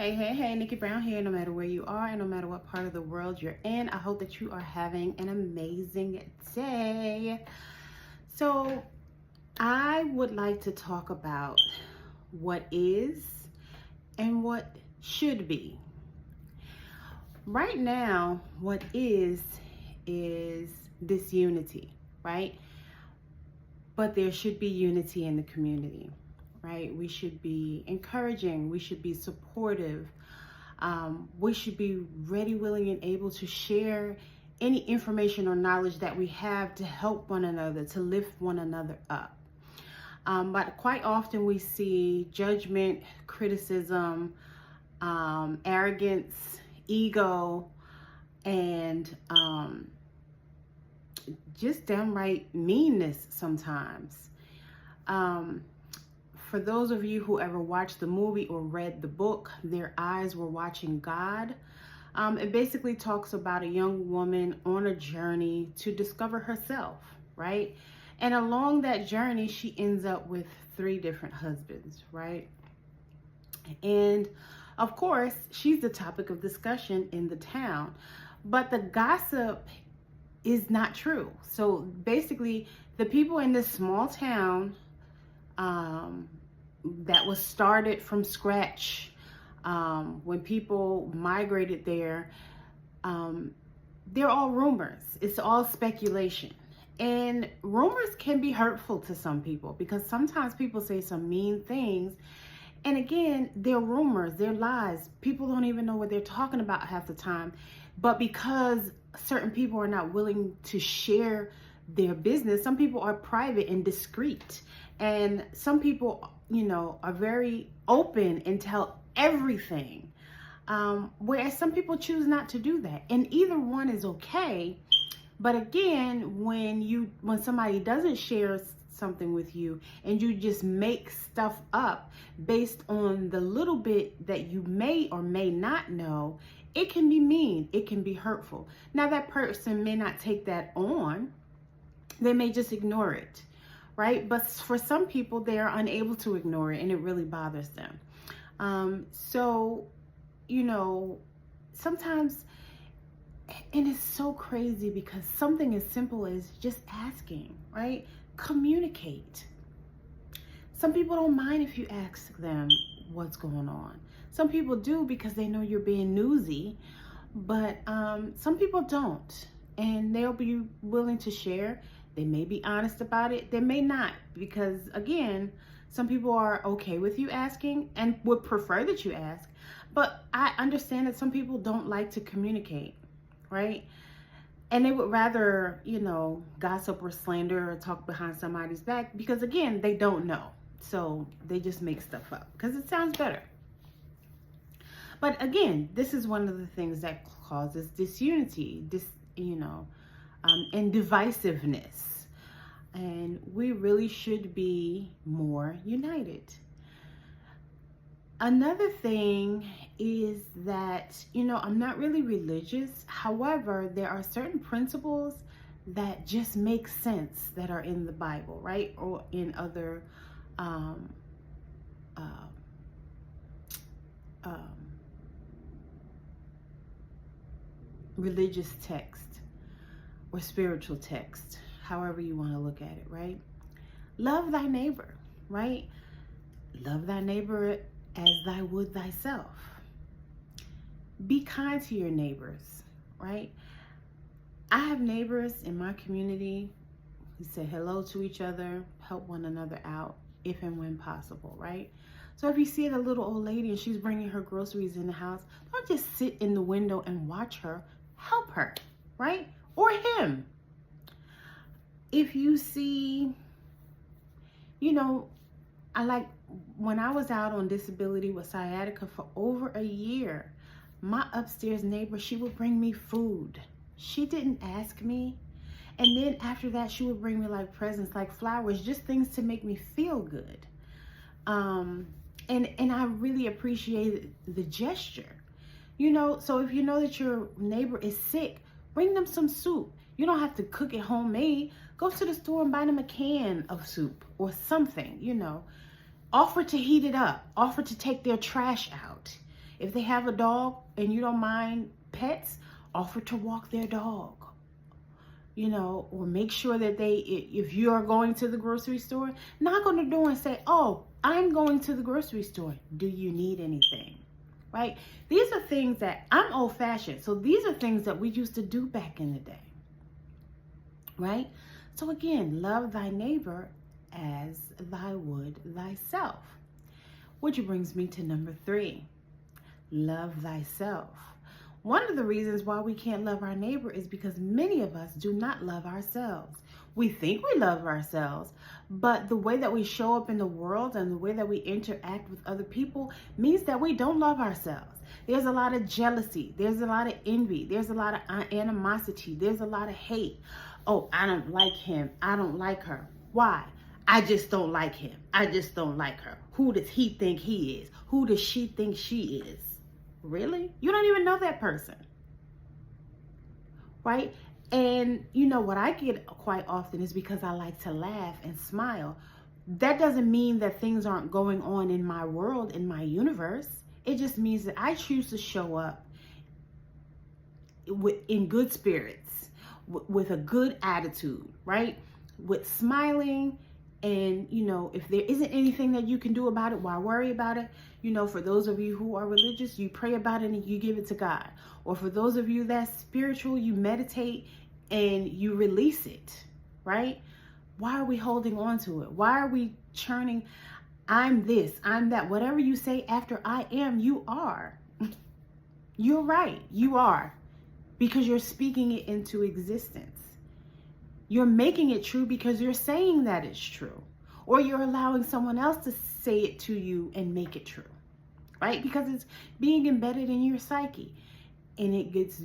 Hey, Nickie Brown here. No matter where you are and no matter what part of the world you're in, I hope that you are having an amazing day. So, I would like to talk about what is and what should be. Right now, what is disunity, right? But there should be unity in the community. Right? We should be encouraging. We should be supportive. We should be ready, willing, and able to share any information or knowledge that we have to help one another, to lift one another up. But quite often we see judgment, criticism, arrogance, ego, and just downright meanness sometimes. For those of you who ever watched the movie or read the book, Their Eyes Were Watching God, it basically talks about a young woman on a journey to discover herself, right? And along that journey, she ends up with 3 different husbands, right? And of course, she's the topic of discussion in the town, but the gossip is not true. So basically, the people in this small town, that was started from scratch when people migrated there, they're all rumors. It's all speculation. And rumors can be hurtful to some people because sometimes people say some mean things. And again, they're rumors, they're lies. People don't even know what they're talking about half the time. But because certain people are not willing to share their business, some people are private and discreet. And some people, are very open and tell everything. Whereas some people choose not to do that. And either one is okay. But again, when somebody doesn't share something with you and you just make stuff up based on the little bit that you may or may not know, it can be mean, it can be hurtful. Now that person may not take that on, they may just ignore it. Right? But for some people, they are unable to ignore it and it really bothers them. Sometimes, and it's so crazy because something as simple as just asking, right? Communicate. Some people don't mind if you ask them what's going on. Some people do because they know you're being newsy, but some people don't, and they'll be willing to share. They may be honest about it. They may not, because again, some people are okay with you asking and would prefer that you ask. But I understand that some people don't like to communicate, right? And they would rather, gossip or slander or talk behind somebody's back because again, they don't know. So they just make stuff up because it sounds better. But again, this is one of the things that causes disunity, and divisiveness. And we really should be more united. Another thing is that, I'm not really religious. However, there are certain principles that just make sense that are in the Bible, right? Or in other religious text or spiritual text, however you want to look at it, right? Love thy neighbor, right? Love thy neighbor as thy would thyself. Be kind to your neighbors, right? I have neighbors in my community who say hello to each other, help one another out if and when possible, right? So if you see a little old lady and she's bringing her groceries in the house, don't just sit in the window and watch her. Help her, right? Or him. If you see, when I was out on disability with sciatica for over a year, my upstairs neighbor, she would bring me food. She didn't ask me. And then after that, she would bring me like presents, like flowers, just things to make me feel good. And I really appreciated the gesture. So if you know that your neighbor is sick, bring them some soup. You don't have to cook it homemade. Go to the store and buy them a can of soup or something, Offer to heat it up. Offer to take their trash out. If they have a dog and you don't mind pets, offer to walk their dog. You know, or make sure that if you are going to the grocery store, knock on the door and say, oh, I'm going to the grocery store. Do you need anything? Right? These are things that, I'm old fashioned. So these are things that we used to do back in the day. Right? So again, love thy neighbor as thy would thyself. Which brings me to number 3. Love thyself. One of the reasons why we can't love our neighbor is because many of us do not love ourselves. We think we love ourselves, but the way that we show up in the world and the way that we interact with other people means that we don't love ourselves. There's a lot of jealousy. There's a lot of envy. There's a lot of animosity. There's a lot of hate. Oh, I don't like him. I don't like her. Why? I just don't like him. I just don't like her. Who does he think he is? Who does she think she is? Really? You don't even know that person. Right? And you know what I get quite often is because I like to laugh and smile. That doesn't mean that things aren't going on in my world, in my universe. It just means that I choose to show up in good spirits, with a good attitude, right? With smiling. And, you know, if there isn't anything that you can do about it, why worry about it? You know, for those of you who are religious, you pray about it and you give it to God. Or for those of you that's spiritual, you meditate and you release it, right? Why are we holding on to it? Why are we churning? I'm this, I'm that. Whatever you say after I am, you are. You're right. You are. Because you're speaking it into existence. You're making it true because you're saying that it's true. Or you're allowing someone else to say it to you and make it true. Right? Because it's being embedded in your psyche. And it gets,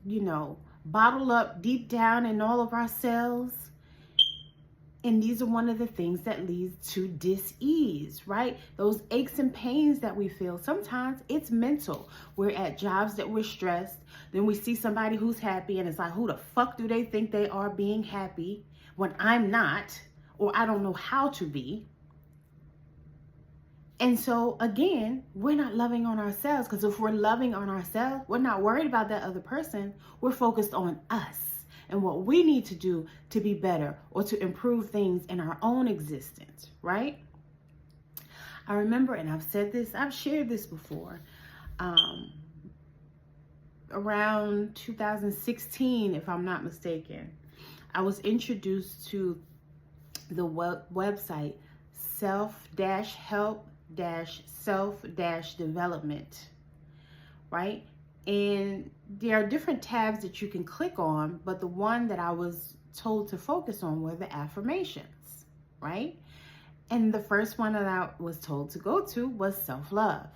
you know, bottled up deep down in all of our cells. And these are one of the things that leads to dis-ease, right? Those aches and pains that we feel. Sometimes it's mental. We're at jobs that we're stressed. Then we see somebody who's happy and it's like, who the fuck do they think they are being happy when I'm not, or I don't know how to be? And so again, we're not loving on ourselves, because if we're loving on ourselves, we're not worried about that other person. We're focused on us and what we need to do to be better or to improve things in our own existence, right? I remember, and I've said this, I've shared this before, around 2016, if I'm not mistaken, I was introduced to the website self-help-self-development, right? And there are different tabs that you can click on, but the one that I was told to focus on were the affirmations, right? And the first one that I was told to go to was self-love.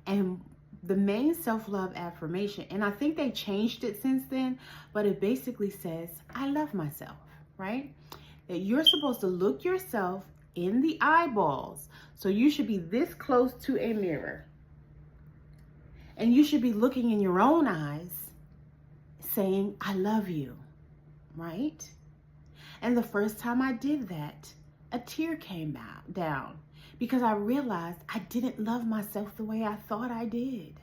And the main self-love affirmation, and I think they changed it since then, but it basically says, I love myself, right? That you're supposed to look yourself in the eyeballs. So you should be this close to a mirror. And you should be looking in your own eyes saying, I love you, right? And the first time I did that, a tear came down because I realized I didn't love myself the way I thought I did,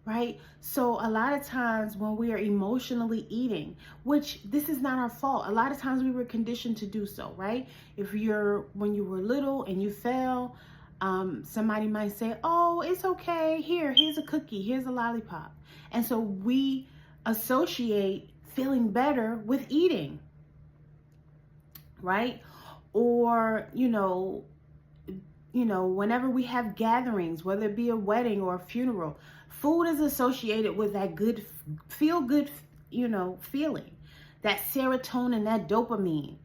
right? So a lot of times when we are emotionally eating, which this is not our fault, a lot of times we were conditioned to do so, right? When you were little and you fell, somebody might say, oh, it's okay. Here's a cookie. Here's a lollipop. And so we associate feeling better with eating, right? Or, whenever we have gatherings, whether it be a wedding or a funeral, food is associated with that good, feel-good, feeling, that serotonin, that dopamine.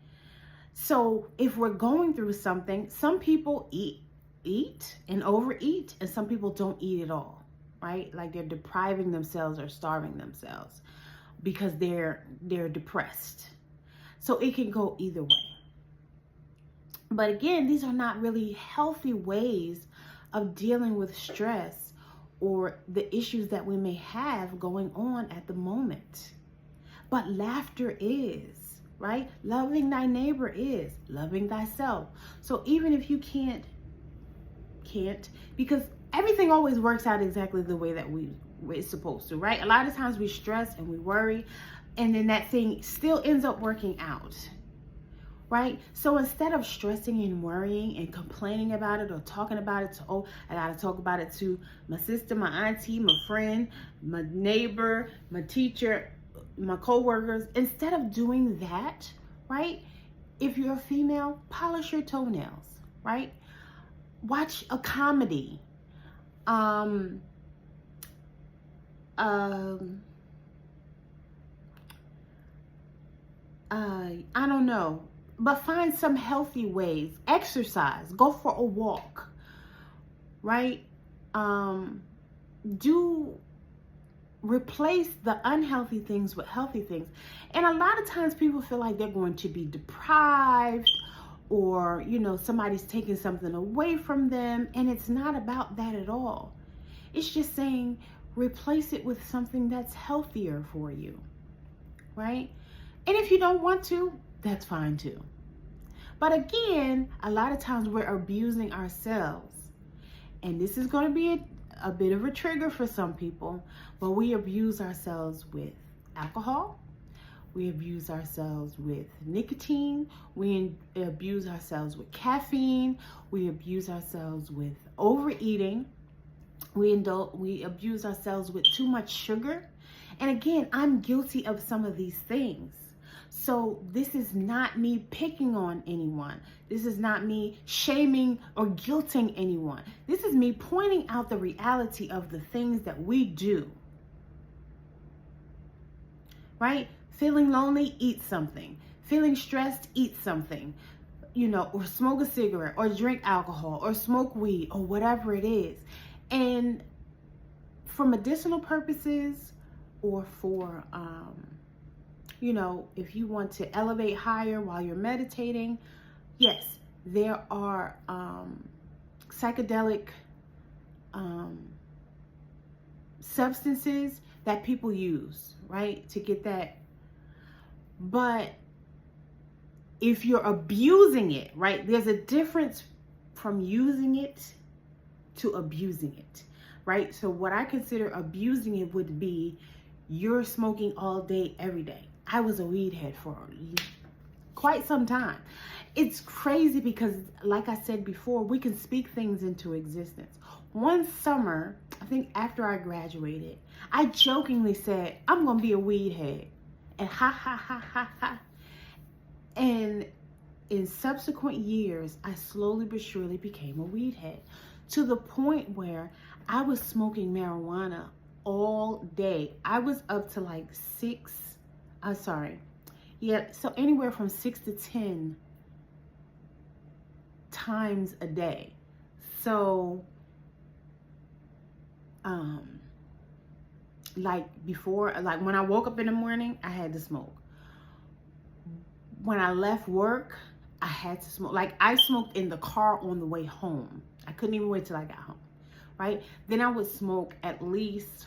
So if we're going through something, some people eat and overeat, and some people don't eat at all, right? Like they're depriving themselves or starving themselves because they're depressed. So it can go either way. But again, these are not really healthy ways of dealing with stress or the issues that we may have going on at the moment. But laughter is, right? Loving thy neighbor is loving thyself. So even if you can't, because everything always works out exactly the way that it's supposed to, right? A lot of times we stress and we worry, and then that thing still ends up working out, right? So instead of stressing and worrying and complaining about it or talking about it to, oh, I gotta talk about it to my sister, my auntie, my friend, my neighbor, my teacher, my co-workers, instead of doing that, right? If you're a female, polish your toenails, right? Watch a comedy. I don't know, but find some healthy ways. Exercise, go for a walk, right? Replace the unhealthy things with healthy things. And a lot of times people feel like they're going to be deprived, or, you know, somebody's taking something away from them. And it's not about that at all. It's just saying, replace it with something that's healthier for you, right? And if you don't want to, that's fine too. But again, a lot of times we're abusing ourselves. And this is going to be a bit of a trigger for some people, but we abuse ourselves with alcohol. We abuse ourselves with nicotine. We abuse ourselves with caffeine. We abuse ourselves with overeating. We abuse ourselves with too much sugar. And again, I'm guilty of some of these things. So this is not me picking on anyone. This is not me shaming or guilting anyone. This is me pointing out the reality of the things that we do. Right? Feeling lonely, eat something. Feeling stressed, eat something. You know, or smoke a cigarette, or drink alcohol, or smoke weed, or whatever it is. And for medicinal purposes, or for, you know, if you want to elevate higher while you're meditating, yes, there are psychedelic substances that people use, right, to get that. But if you're abusing it, right, there's a difference from using it to abusing it, right? So what I consider abusing it would be you're smoking all day, every day. I was a weed head for quite some time. It's crazy because, like I said before, we can speak things into existence. One summer, I think after I graduated, I jokingly said, I'm going to be a weed head. And ha. And in subsequent years, I slowly but surely became a weed head, to the point where I was smoking marijuana all day. I was up to like so anywhere from 6 to 10 times a day. So, like before, like when I woke up in the morning, I had to smoke. When I left work, I had to smoke. Like I smoked in the car on the way home. I couldn't even wait till I got home, right? Then I would smoke at least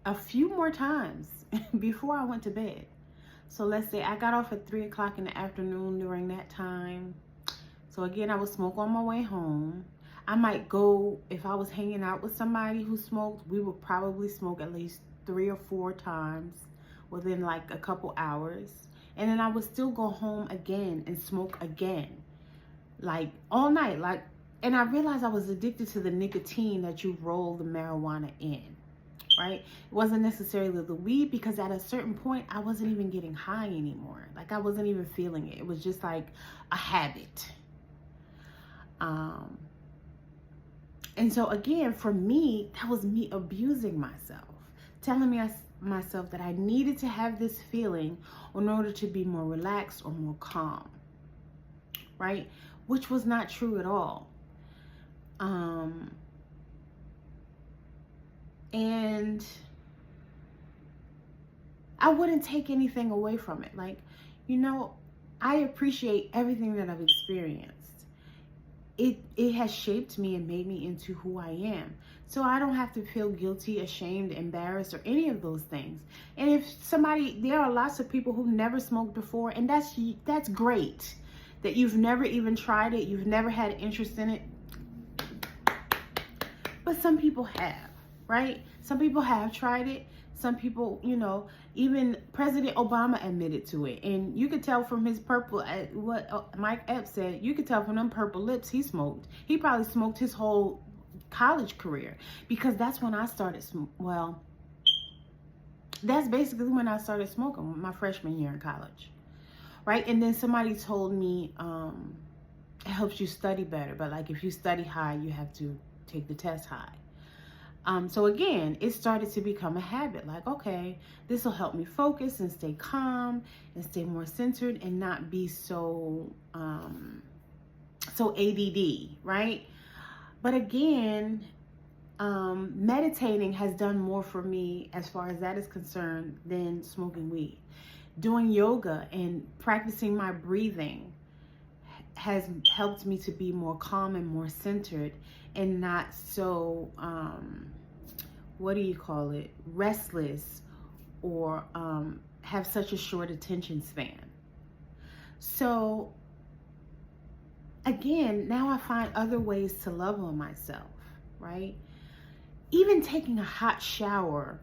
a few more times before I went to bed. So let's say I got off at 3 o'clock in the afternoon during that time. So again, I would smoke on my way home. I might go, if I was hanging out with somebody who smoked, we would probably smoke at least 3 or 4 times within like a couple hours. And then I would still go home again and smoke again, like all night. Like, and I realized I was addicted to the nicotine that you roll the marijuana in, right? It wasn't necessarily the weed, because at a certain point, I wasn't even getting high anymore. Like I wasn't even feeling it. It was just like a habit. And so again, for me, that was me abusing myself, telling myself that I needed to have this feeling in order to be more relaxed or more calm, right? Which was not true at all. And I wouldn't take anything away from it. Like, you know, I appreciate everything that I've experienced. It has shaped me and made me into who I am. So I don't have to feel guilty, ashamed, embarrassed, or any of those things. And if there are lots of people who never smoked before, and that's great. That you've never even tried it, you've never had interest in it. But some people have, right? Some people have tried it. Some people, even President Obama admitted to it. And you could tell from his purple, what Mike Epps said, you could tell from them purple lips he smoked. He probably smoked his whole college career, because that's when I started, that's basically when I started smoking, my freshman year in college, right? And then somebody told me it helps you study better, but like if you study high, you have to take the test high. So again, it started to become a habit. Like, okay, this will help me focus and stay calm and stay more centered and not be so ADD, right? But again, meditating has done more for me as far as that is concerned than smoking weed. Doing yoga and practicing my breathing has helped me to be more calm and more centered and not so, restless, or have such a short attention span. So again, now I find other ways to love on myself, right? Even taking a hot shower,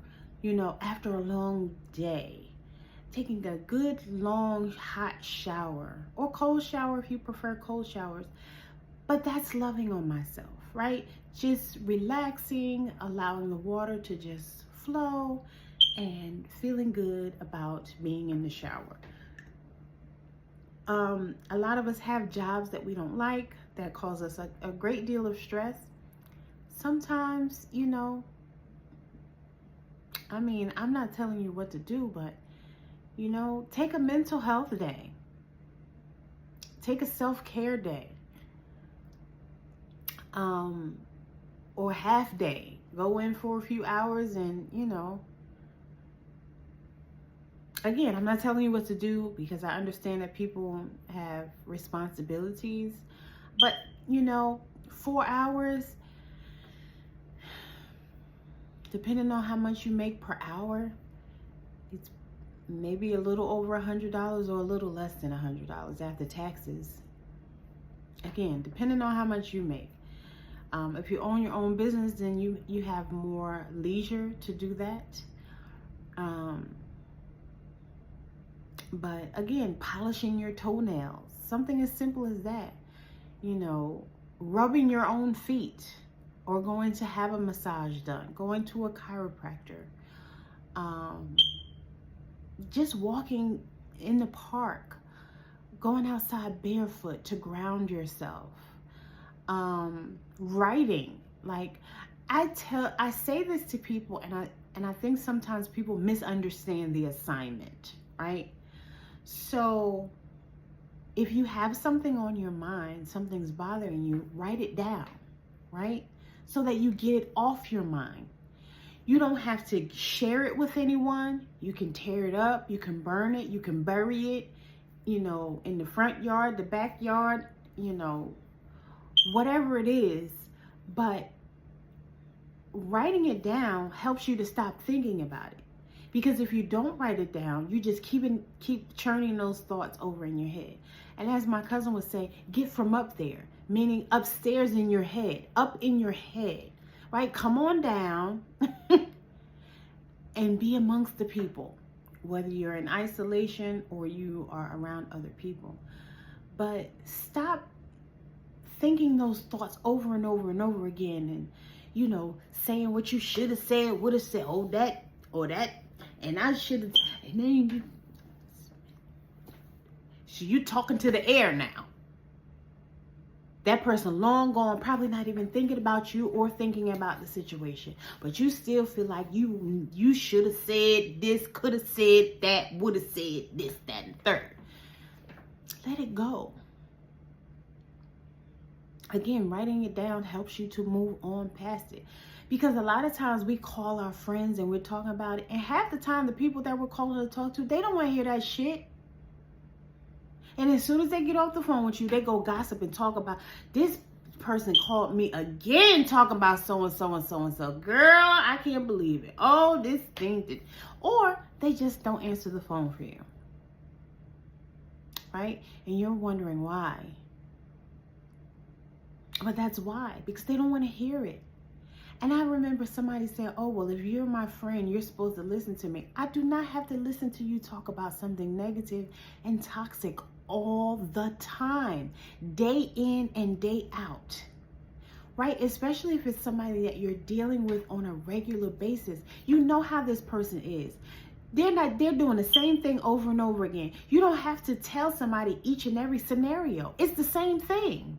after a long day, taking a good long hot shower, or cold shower if you prefer cold showers, but that's loving on myself, right? Just relaxing, allowing the water to just flow, and feeling good about being in the shower. A lot of us have jobs that we don't like, that cause us a great deal of stress. Sometimes, I'm not telling you what to do, but, take a mental health day. Take a self-care day. Or half day. Go in for a few hours and, again, I'm not telling you what to do, because I understand that people have responsibilities, but 4 hours, depending on how much you make per hour, it's maybe a little over $100 or a little less than $100 after taxes. Again, depending on how much you make. If you own your own business, then you have more leisure to do that. But again, polishing your toenails, something as simple as that, rubbing your own feet, or going to have a massage done, going to a chiropractor, just walking in the park, going outside barefoot to ground yourself, writing. Like, I say this to people, and I think sometimes people misunderstand the assignment, right? So if you have something on your mind, something's bothering you, write it down, right? So that you get it off your mind. You don't have to share it with anyone. You can tear it up, you can burn it, you can bury it, in the front yard, the backyard, whatever it is. But writing it down helps you to stop thinking about it. Because if you don't write it down, you just keep churning those thoughts over in your head. And as my cousin would say, get from up there, meaning upstairs in your head, up in your head, right? Come on down and be amongst the people, whether you're in isolation or you are around other people. But stop thinking those thoughts over and over and over again, and, saying what you should have said, would have said, oh, that, or that. And I should have, and then so you talking to the air now. That person long gone, probably not even thinking about you or thinking about the situation. But you still feel like you should have said this, could have said that, would have said this, that, and third. Let it go. Again, writing it down helps you to move on past it. Because a lot of times we call our friends and we're talking about it, and half the time the people that we're calling to talk to, they don't want to hear that shit. And as soon as they get off the phone with you, they go gossip and talk about, this person called me again talking about so-and-so and so-and-so. Girl, I can't believe it. Oh, this thing did. Or they just don't answer the phone for you. Right? And you're wondering why. But that's why. Because they don't want to hear it. And I remember somebody saying, oh, well, if you're my friend, you're supposed to listen to me. I do not have to listen to you talk about something negative and toxic all the time, day in and day out, right? Especially if it's somebody that you're dealing with on a regular basis. You know how this person is. They're doing the same thing over and over again. You don't have to tell somebody each and every scenario. It's the same thing.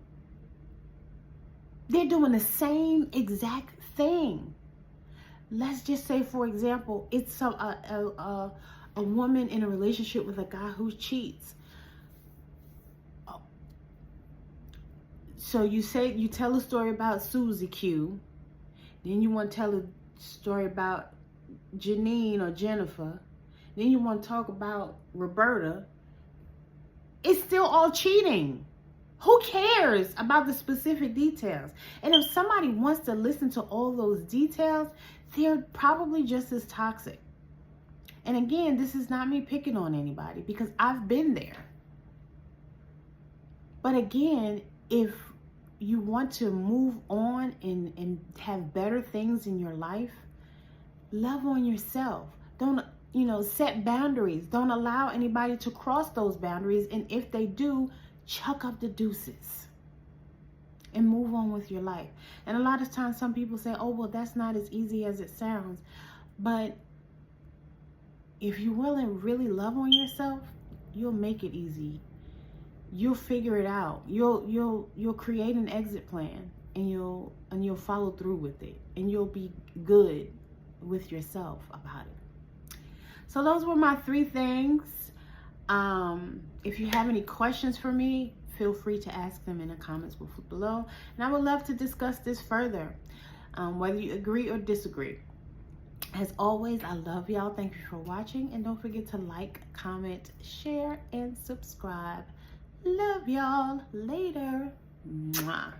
They're doing the same exact thing. Let's just say, for example, it's a woman in a relationship with a guy who cheats. So you tell a story about Susie Q, then you want to tell a story about Janine or Jennifer, then you want to talk about Roberta. It's still all cheating. Who cares about the specific details? And if somebody wants to listen to all those details, they're probably just as toxic. And again, this is not me picking on anybody because I've been there. But again, if you want to move on and have better things in your life, love on yourself. Don't, set boundaries. Don't allow anybody to cross those boundaries. And if they do, chuck up the deuces and move on with your life. And a lot of times some people say, oh, well, that's not as easy as it sounds. But if you will and really love on yourself, you'll make it easy. You'll figure it out. You'll create an exit plan and you'll follow through with it, and you'll be good with yourself about it. So those were my 3 things. If you have any questions for me, feel free to ask them in the comments below. And I would love to discuss this further, whether you agree or disagree. As always, I love y'all. Thank you for watching. And don't forget to like, comment, share, and subscribe. Love y'all. Later. Mwah.